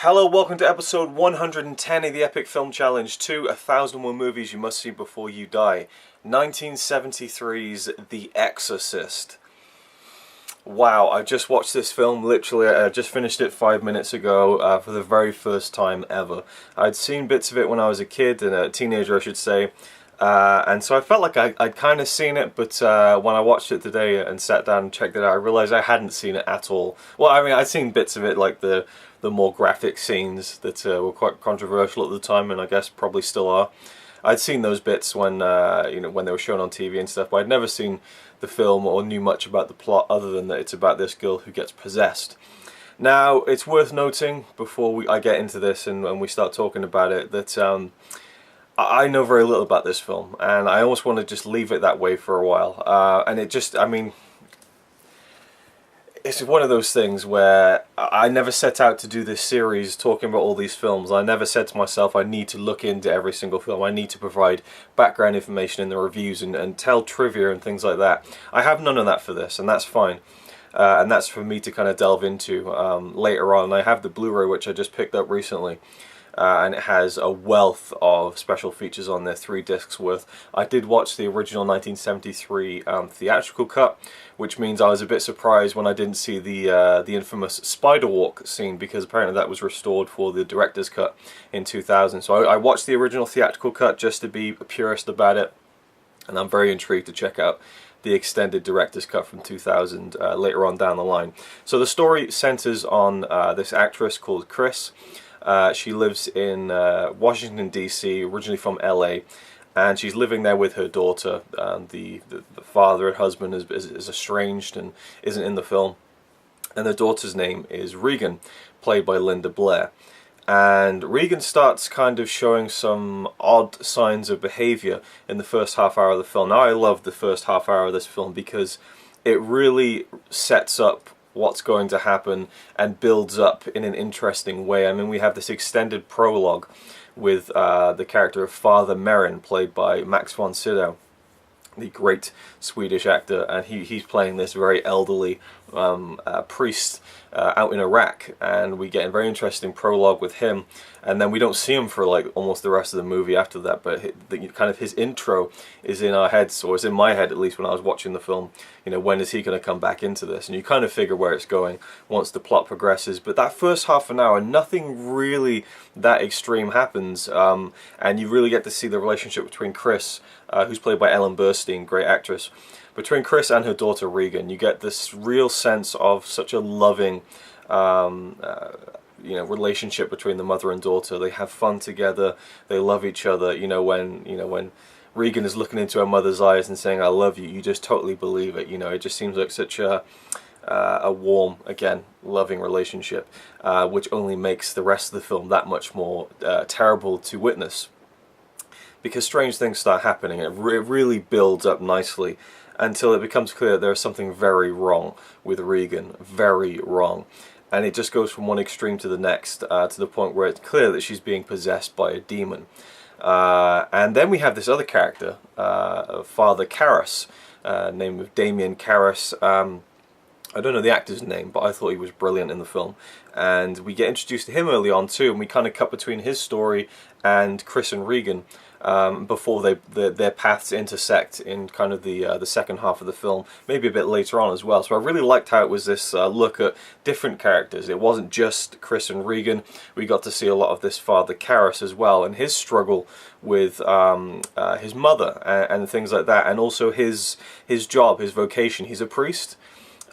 Hello, welcome to episode 110 of the Epic Film Challenge 2, 1001 Movies You Must See Before You Die. 1973's The Exorcist. Wow, I just watched this film, literally, I just finished it 5 minutes ago for the very first time ever. I'd seen bits of it when I was a kid, and a teenager I should say, and so I felt like I'd kind of seen it, but when I watched it today and sat down and checked it out, I realised I hadn't seen it at all. Well, I mean, I'd seen bits of it, like the more graphic scenes that were quite controversial at the time, and I guess probably still are. I'd seen those bits when when they were shown on TV and stuff, but I'd never seen the film or knew much about the plot other than that it's about this girl who gets possessed. Now, it's worth noting before I get into this and we start talking about it that I know very little about this film, and I almost want to just leave it that way for a while. And it just, I mean, it's one of those things where I never set out to do this series talking about all these films. I never said to myself, I need to look into every single film. I need to provide background information in the reviews and tell trivia and things like that. I have none of that for this, and that's fine. And that's for me to kind of delve into later on. I have the Blu-ray, which I just picked up recently. And it has a wealth of special features on there, 3 discs worth. I did watch the original 1973 theatrical cut, which means I was a bit surprised when I didn't see the infamous spider walk scene, because apparently that was restored for the director's cut in 2000. So I watched the original theatrical cut just to be a purist about it, and I'm very intrigued to check out the extended director's cut from 2000 later on down the line. So the story centers on this actress called Chris. She lives in Washington, D.C., originally from L.A., and she's living there with her daughter. The father and husband is estranged and isn't in the film. And the daughter's name is Regan, played by Blair. And Regan starts kind of showing some odd signs of behavior in the first half hour of the film. Now, I love the first half hour of this film because it really sets up what's going to happen and builds up in an interesting way. I mean, we have this extended prologue with the character of Father Merrin, played by Max von Sydow, the great Swedish actor, and he's playing this very elderly priest out in Iraq, and we get a very interesting prologue with him, and then we don't see him for like almost the rest of the movie after that, but kind of his intro is in our heads, or is in my head at least when I was watching the film. You know, when is he going to come back into this? And you kind of figure where it's going once the plot progresses, but that first half an hour, nothing really that extreme happens, and you really get to see the relationship between Chris, who's played by Burnstyn, great actress. Between Chris and her daughter Regan, you get this real sense of such a loving, relationship between the mother and daughter. They have fun together. They love each other. When Regan is looking into her mother's eyes and saying "I love you," you just totally believe it. You know, it just seems like such a warm, again, loving relationship, which only makes the rest of the film that much more terrible to witness. Because strange things start happening, and it really builds up nicely until it becomes clear that there's something very wrong with Regan, very wrong. And it just goes from one extreme to the next, to the point where it's clear that she's being possessed by a demon. And then we have this other character, Father Karras, name of Damien Karras. I don't know the actor's name, but I thought he was brilliant in the film. And we get introduced to him early on too, and we kind of cut between his story and Chris and Regan before their paths intersect in kind of the second half of the film, maybe a bit later on as well. So I really liked how it was this look at different characters. It wasn't just Chris and Regan. We got to see a lot of this Father Karras as well, and his struggle with his mother and things like that, and also his job, his vocation. He's a priest,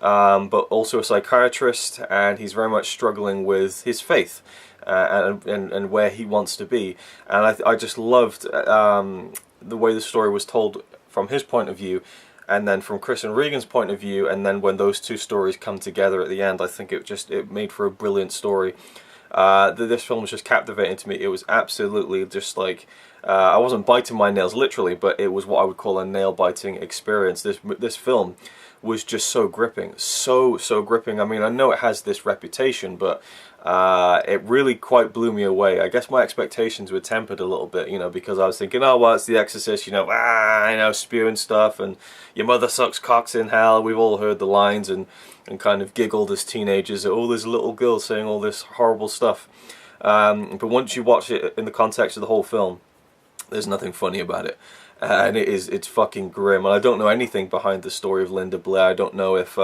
but also a psychiatrist, and he's very much struggling with his faith and where he wants to be. And I just loved the way the story was told from his point of view, and then from Chris and Regan's point of view, and then when those two stories come together at the end, I think it made for a brilliant story. This film was just captivating to me. It was absolutely just like, I wasn't biting my nails literally, but it was what I would call a nail-biting experience. This film was just so gripping, so gripping. I mean, I know it has this reputation, but it really quite blew me away. I guess my expectations were tempered a little bit, you know, because I was thinking, oh well, it's The Exorcist, you know, spewing stuff, and your mother sucks cocks in hell. We've all heard the lines and kind of giggled as teenagers at all this little girl saying all this horrible stuff. But once you watch it in the context of the whole film, there's nothing funny about it. And it's fucking grim. And I don't know anything behind the story of Linda Blair. I don't know if,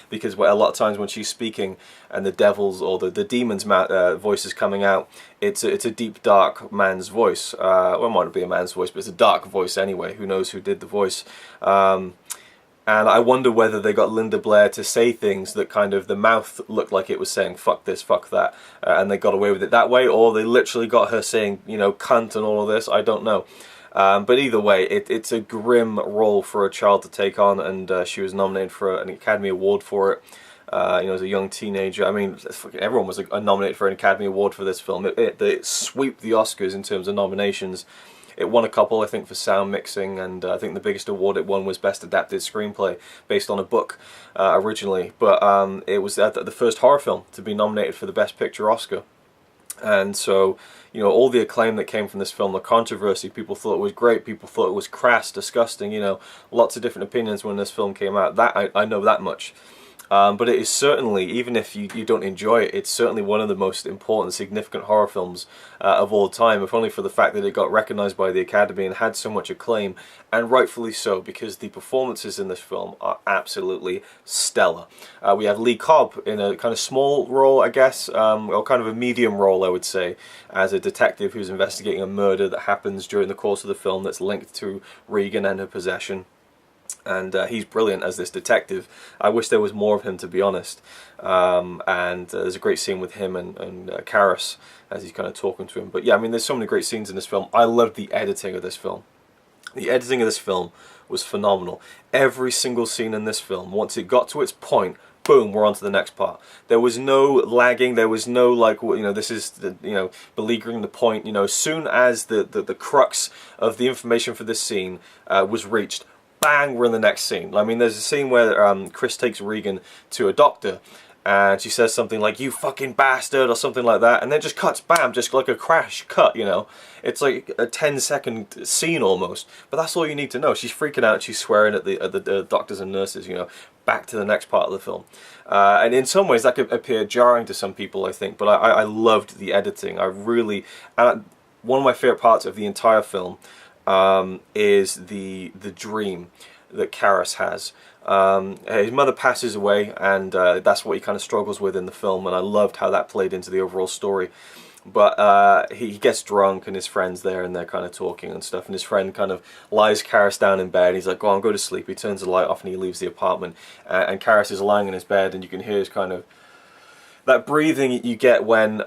because a lot of times when she's speaking and the devil's or the demon's voice is coming out, it's a deep, dark man's voice. Well, it might not be a man's voice, but it's a dark voice anyway. Who knows who did the voice? And I wonder whether they got Linda Blair to say things that kind of the mouth looked like it was saying fuck this, fuck that, and they got away with it that way, or they literally got her saying, you know, cunt and all of this. I don't know. But either way, it's a grim role for a child to take on, and she was nominated for an Academy Award for it. You know, as a young teenager. I mean, everyone was nominated for an Academy Award for this film. It swept the Oscars in terms of nominations. It won a couple, I think, for sound mixing, and I think the biggest award it won was Best Adapted Screenplay, based on a book originally. But it was the first horror film to be nominated for the Best Picture Oscar. And so, you know, all the acclaim that came from this film, the controversy, people thought it was great, people thought it was crass, disgusting, you know, lots of different opinions when this film came out. That I know that much. But it is certainly, even if you don't enjoy it, it's certainly one of the most important, significant horror films of all time, if only for the fact that it got recognised by the Academy and had so much acclaim, and rightfully so, because the performances in this film are absolutely stellar. We have Lee Cobb in a kind of small role, I guess, or kind of a medium role, I would say, as a detective who's investigating a murder that happens during the course of the film that's linked to Regan and her possession. And he's brilliant as this detective. I wish there was more of him, to be honest. And there's a great scene with him and Karras as he's kind of talking to him. But yeah, I mean, there's so many great scenes in this film. I loved the editing of this film. The editing of this film was phenomenal. Every single scene in this film, once it got to its point, boom, we're on to the next part. There was no lagging, there was no, like, you know, this is, you know, beleaguering the point. You know, as soon as the crux of the information for this scene was reached, bang, we're in the next scene. I mean, there's a scene where Chris takes Regan to a doctor, and she says something like, you fucking bastard, or something like that, and then just cuts, bam, just like a crash cut, you know. It's like a 10-second scene almost, but that's all you need to know. She's freaking out, she's swearing at the doctors and nurses, you know. Back to the next part of the film. And in some ways that could appear jarring to some people, I think, but I loved the editing. I really, one of my favourite parts of the entire film is the dream that Karras has. His mother passes away, and that's what he kind of struggles with in the film, and I loved how that played into the overall story. But he gets drunk, and his friend's there, and they're kind of talking and stuff, and his friend kind of lies Karras down in bed. He's like, go on, go to sleep. He turns the light off, and he leaves the apartment, and Karras is lying in his bed, and you can hear his kind of that breathing you get when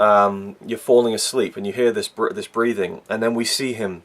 you're falling asleep, and you hear this breathing, and then we see him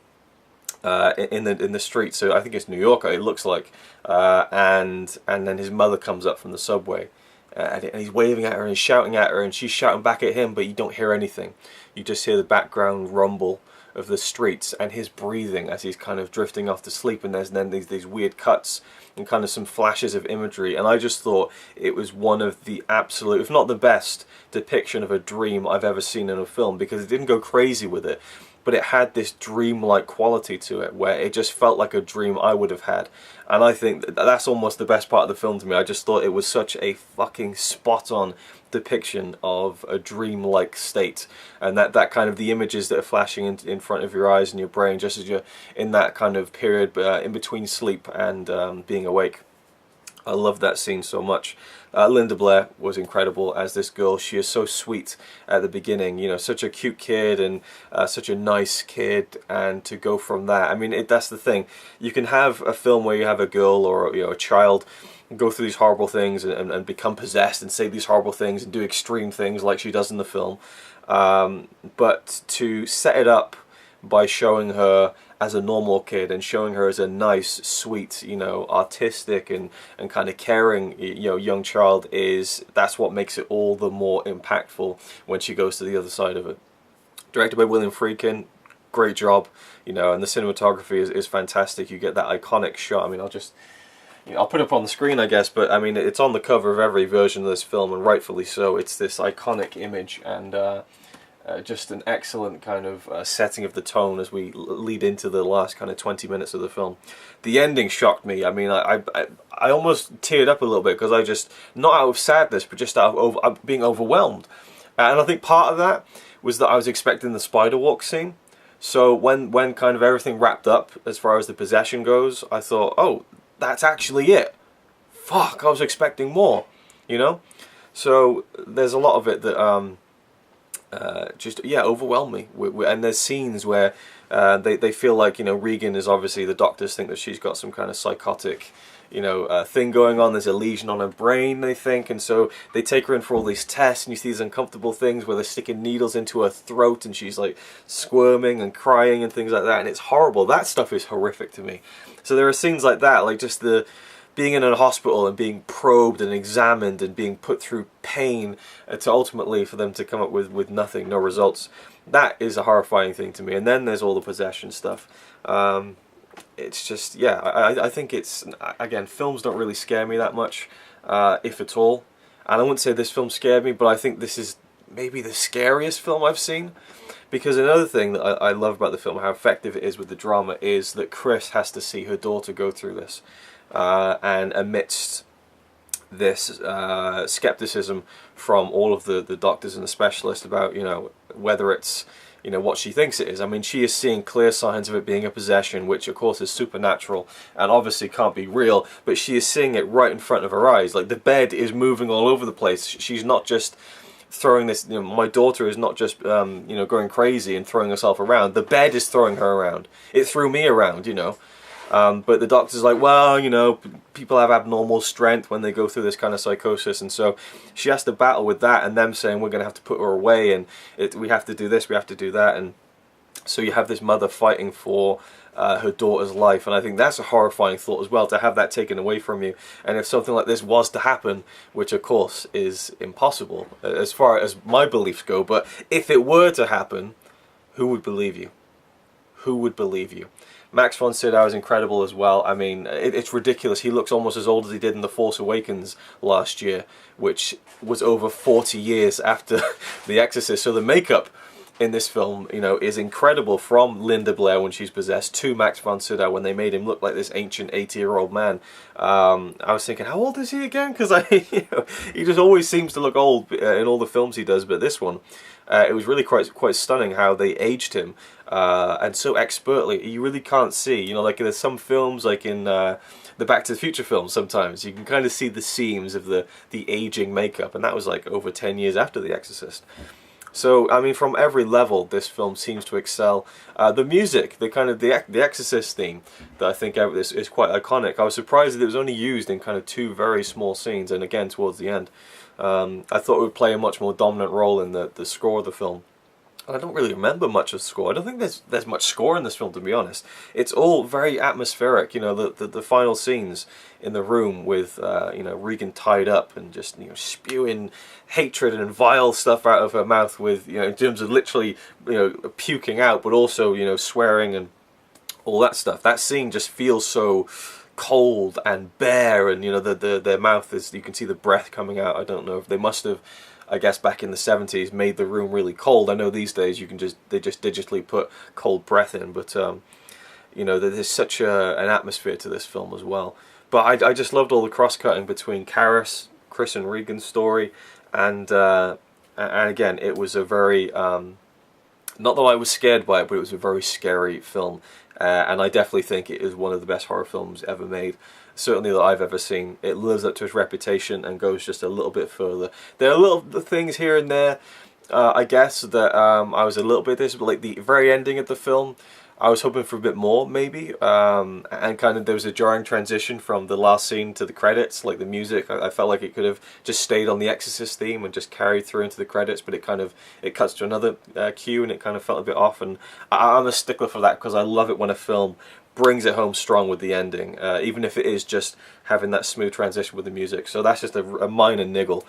in the street. So I think it's New York, it looks like, and then his mother comes up from the subway, and he's waving at her and he's shouting at her, and she's shouting back at him, but you don't hear anything. You just hear the background rumble of the streets and his breathing as he's kind of drifting off to sleep, and there's then these weird cuts and kind of some flashes of imagery, and I just thought it was one of the absolute, if not the best, depiction of a dream I've ever seen in a film, because it didn't go crazy with it, but it had this dream-like quality to it, where it just felt like a dream I would have had. And I think that's almost the best part of the film to me. I just thought it was such a fucking spot-on depiction of a dream-like state, and that kind of the images that are flashing in front of your eyes and your brain just as you're in that kind of period in between sleep and being awake. I love that scene so much. Linda Blair was incredible as this girl. She is so sweet at the beginning, you know, such a cute kid and such a nice kid, and to go from that, I mean, that's the thing. You can have a film where you have a girl or, you know, a child go through these horrible things and become possessed and say these horrible things and do extreme things like she does in the film, but to set it up by showing her as a normal kid and showing her as a nice, sweet, you know, artistic and kind of caring, you know, young child, that's what makes it all the more impactful when she goes to the other side of it. Directed by Friedkin, great job, you know, and the cinematography is fantastic. You get that iconic shot. I mean, I'll just I'll put it up on the screen, I guess, but I mean, it's on the cover of every version of this film, and rightfully so. It's this iconic image, and just an excellent kind of setting of the tone as we lead into the last kind of 20 minutes of the film. The ending shocked me. I mean, I almost teared up a little bit, because I just, not out of sadness, but just out of being overwhelmed. And I think part of that was that I was expecting the spider walk scene. So when kind of everything wrapped up as far as the possession goes, I thought, oh, that's actually it. Fuck, I was expecting more, you know? So there's a lot of it that just, yeah, overwhelmed me. And there's scenes where they feel like, you know, Regan is obviously, the doctors think that she's got some kind of psychotic, you know, thing going on. There's a lesion on her brain, they think, and so they take her in for all these tests, and you see these uncomfortable things where they're sticking needles into her throat, and she's like squirming and crying and things like that, and it's horrible. That stuff is horrific to me. So there are scenes like that, like just the being in a hospital and being probed and examined and being put through pain to ultimately for them to come up with nothing, no results. That is a horrifying thing to me. And then there's all the possession stuff. It's just, yeah, I think it's, again, films don't really scare me that much, if at all. And I wouldn't say this film scared me, but I think this is maybe the scariest film I've seen. Because another thing that I love about the film, how effective it is with the drama, is that Chris has to see her daughter go through this. And amidst this skepticism from all of the doctors and the specialists about, you know, whether it's, you know, what she thinks it is. I mean, she is seeing clear signs of it being a possession, which of course is supernatural and obviously can't be real, but she is seeing it right in front of her eyes. Like, the bed is moving all over the place. She's not just throwing this, you know, my daughter is not just, you know, going crazy and throwing herself around. The bed is throwing her around. It threw me around, you know. But the doctor's like, well, you know, people have abnormal strength when they go through this kind of psychosis, and so she has to battle with that, and them saying we're going to have to put her away, and we have to do this, we have to do that, and so you have this mother fighting for her daughter's life, and I think that's a horrifying thought as well, to have that taken away from you. And if something like this was to happen, which of course is impossible as far as my beliefs go, but if it were to happen, who would believe you? Who would believe you? Max von Sydow is incredible as well. I mean, it's ridiculous. He looks almost as old as he did in The Force Awakens last year, which was over 40 years after The Exorcist. So the makeup in this film, you know, is incredible, from Linda Blair when she's possessed to Max von Sydow when they made him look like this ancient 80-year-old man. I was thinking, how old is he again? Because you know, he just always seems to look old in all the films he does, but this one, it was really quite stunning how they aged him, and so expertly. You really can't see, you know, like there's some films, like in the Back to the Future films, sometimes you can kind of see the seams of the aging makeup, and that was like over 10 years after The Exorcist. So, I mean, from every level, this film seems to excel. The music, the Exorcist theme, that I think is quite iconic. I was surprised that it was only used in kind of 2 very small scenes, and again towards the end. I thought it would play a much more dominant role in the score of the film. And I don't really remember much of the score. I don't think there's much score in this film, to be honest. It's all very atmospheric. You know, the final scenes in the room with you know, Regan tied up and just, you know, spewing hatred and vile stuff out of her mouth, with, you know, in terms of literally, you know, puking out, but also, you know, swearing and all that stuff. That scene just feels so cold and bare, and, you know, their mouth is, you can see the breath coming out. I don't know if they must have, I guess back in the 70s, made the room really cold. I know these days they just digitally put cold breath in, but you know, there's such an atmosphere to this film as well. But I just loved all the cross-cutting between Karras, Chris and Regan's story, and again, it was a very, not that I was scared by it, but it was a very scary film, and I definitely think it is one of the best horror films ever made. Certainly that I've ever seen. It lives up to its reputation and goes just a little bit further. There are little things here and there, I guess, that I was a little bit disappointed. Like the very ending of the film, I was hoping for a bit more, maybe. And kind of there was a jarring transition from the last scene to the credits. Like the music, I felt like it could have just stayed on the Exorcist theme and just carried through into the credits, but it cuts to another cue, and it kind of felt a bit off. And I'm a stickler for that, because I love it when a film brings it home strong with the ending, even if it is just having that smooth transition with the music. So that's just a minor niggle.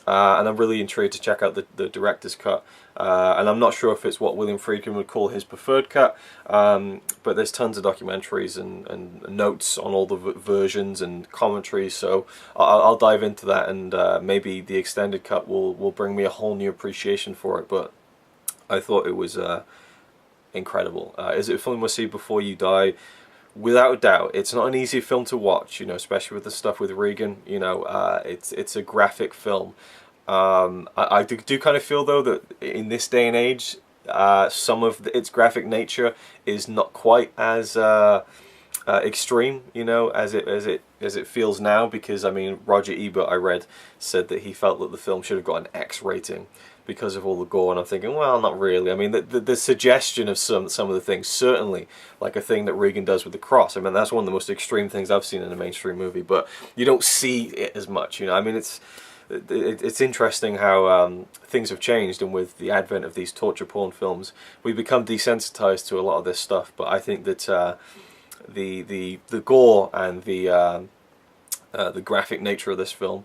and I'm really intrigued to check out the director's cut. And I'm not sure if it's what William Friedkin would call his preferred cut, but there's tons of documentaries and notes on all the versions and commentaries, so I'll dive into that, and maybe the extended cut will bring me a whole new appreciation for it. But I thought it was incredible. Is it a film must see before you die? Without a doubt. It's not an easy film to watch, you know, especially with the stuff with Regan. You know, it's a graphic film. I do kind of feel though that in this day and age, some of its graphic nature is not quite as extreme, you know, as it feels now. Because I mean, Roger Ebert, I read, said that he felt that the film should have got an X rating because of all the gore, and I'm thinking, well, not really. I mean, the suggestion of some of the things, certainly, like a thing that Regan does with the cross. I mean, that's one of the most extreme things I've seen in a mainstream movie, but you don't see it as much, you know. I mean, it's interesting how things have changed, and with the advent of these torture porn films, we become desensitized to a lot of this stuff. But I think that the gore and the graphic nature of this film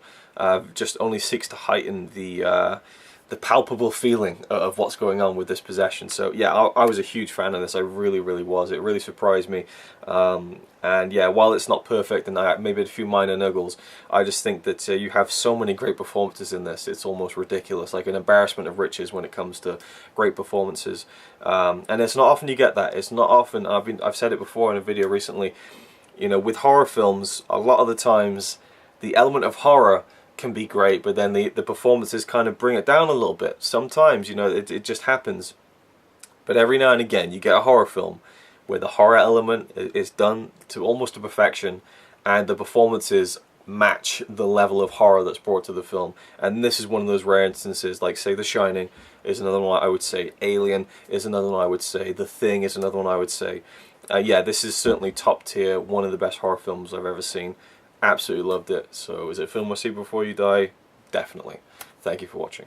just only seeks to heighten the palpable feeling of what's going on with this possession. So yeah, I was a huge fan of this. I really was. It really surprised me. And yeah, while it's not perfect and I maybe a few minor niggles, I just think that you have so many great performances in this. It's almost ridiculous, like an embarrassment of riches when it comes to great performances. And it's not often you get that. It's not often. I've said it before in a video recently. You know, with horror films, a lot of the times the element of horror can be great, but then the performances kind of bring it down a little bit. Sometimes, you know, it just happens. But every now and again you get a horror film where the horror element is done to almost to perfection, and the performances match the level of horror that's brought to the film. And this is one of those rare instances, like say The Shining is another one I would say, Alien is another one I would say, The Thing is another one I would say. Yeah, this is certainly top tier, one of the best horror films I've ever seen. Absolutely loved it. So is it a film must see before you die? Definitely. Thank you for watching.